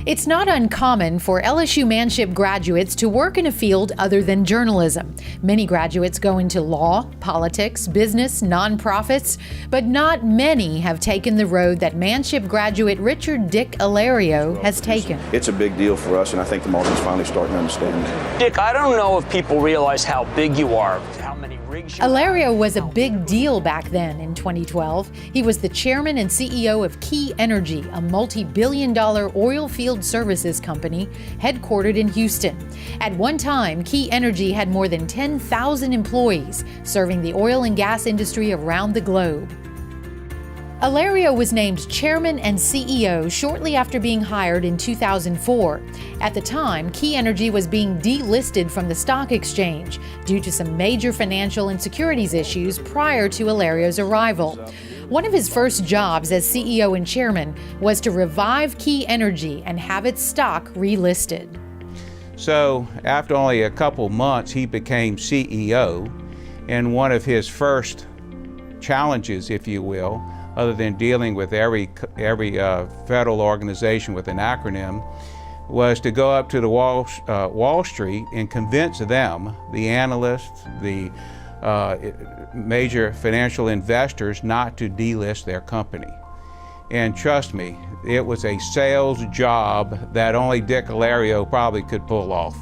It's not uncommon for LSU Manship graduates to work in a field other than journalism. Many graduates go into law, politics, business, nonprofits, but not many have taken the road that Manship graduate Richard Dick Alario has taken. It's a big deal for us, and I think the market's finally starting to understand that. Dick, I don't know if people realize how big you are, how many rigs you Alario was a big deal back then in 2012. He was the chairman and CEO of Key Energy, a multi-billion-dollar oil field services company headquartered in Houston. At one time, Key Energy had more than 10,000 employees serving the oil and gas industry around the globe. Alario was named chairman and CEO shortly after being hired in 2004. At the time, Key Energy was being delisted from the stock exchange due to some major financial and securities issues prior to Alario's arrival. One of his first jobs as CEO and chairman was to revive Key Energy and have its stock relisted. So after only a couple months, he became CEO, and one of his first challenges, if you will, other than dealing with every federal organization with an acronym, was to go up to the Wall Street and convince them, the analysts, the major financial investors, not to delist their company. And trust me, it was a sales job that only Dick Alario probably could pull off.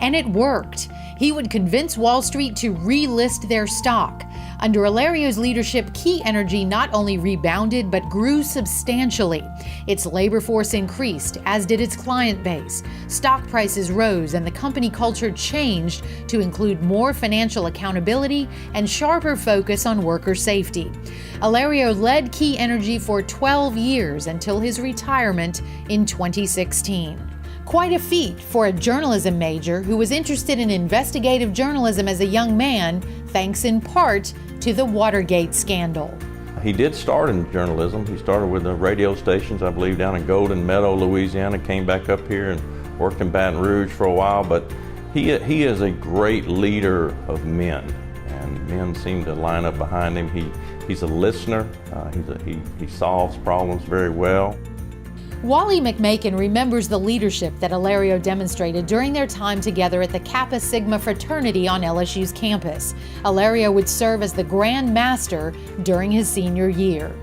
And it worked. He would convince Wall Street to relist their stock. Under Alario's leadership, Key Energy not only rebounded but grew substantially. Its labor force increased, as did its client base. Stock prices rose and the company culture changed to include more financial accountability and sharper focus on worker safety. Alario led Key Energy for 12 years until his retirement in 2016. Quite a feat for a journalism major who was interested in investigative journalism as a young man, thanks in part to the Watergate scandal. He did start in journalism. He started with the radio stations, I believe, down in Golden Meadow, Louisiana, came back up here and worked in Baton Rouge for a while, but he is a great leader of men, and men seem to line up behind him. He's a listener. He solves problems very well. Wally McMakin remembers the leadership that Alario demonstrated during their time together at the Kappa Sigma fraternity on LSU's campus. Alario would serve as the Grand Master during his senior year.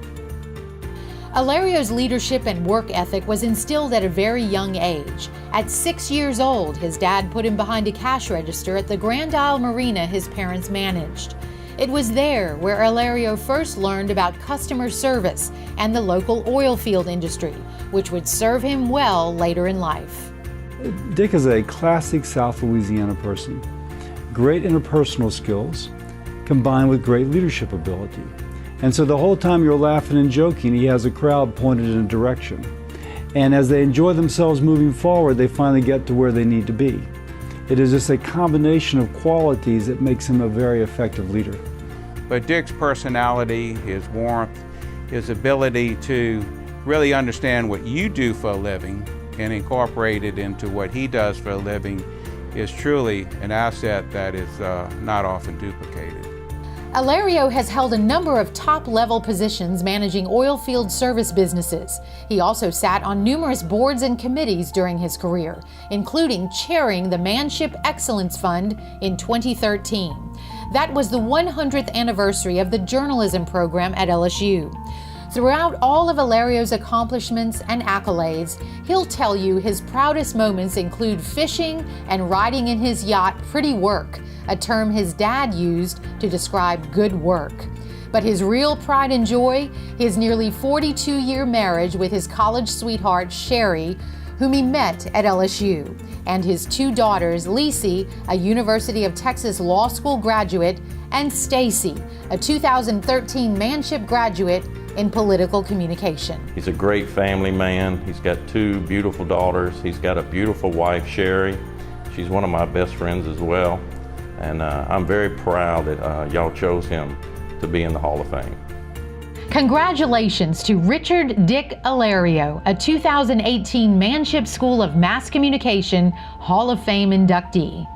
Alario's leadership and work ethic was instilled at a very young age. At 6 years old, his dad put him behind a cash register at the Grand Isle Marina his parents managed. It was there where Alario first learned about customer service and the local oil field industry, which would serve him well later in life. Dick is a classic South Louisiana person. Great interpersonal skills combined with great leadership ability. And so the whole time you're laughing and joking, he has a crowd pointed in a direction. And as they enjoy themselves moving forward, they finally get to where they need to be. It is just a combination of qualities that makes him a very effective leader. But Dick's personality, his warmth, his ability to really understand what you do for a living and incorporate it into what he does for a living is truly an asset that is not often duplicated. Alario has held a number of top-level positions managing oil field service businesses. He also sat on numerous boards and committees during his career, including chairing the Manship Excellence Fund in 2013. That was the 100th anniversary of the journalism program at LSU. Throughout all of Alario's accomplishments and accolades, he'll tell you his proudest moments include fishing and riding in his yacht Pretty Work, a term his dad used to describe good work. But his real pride and joy, his nearly 42-year marriage with his college sweetheart, Sherri, whom he met at LSU, and his two daughters, Lisi, a University of Texas Law School graduate, and Stacy, a 2013 Manship graduate in political communication. He's a great family man. He's got two beautiful daughters. He's got a beautiful wife, Sherri. She's one of my best friends as well. And I'm very proud that y'all chose him to be in the Hall of Fame. Congratulations to Richard Dick Alario, a 2018 Manship School of Mass Communication Hall of Fame inductee.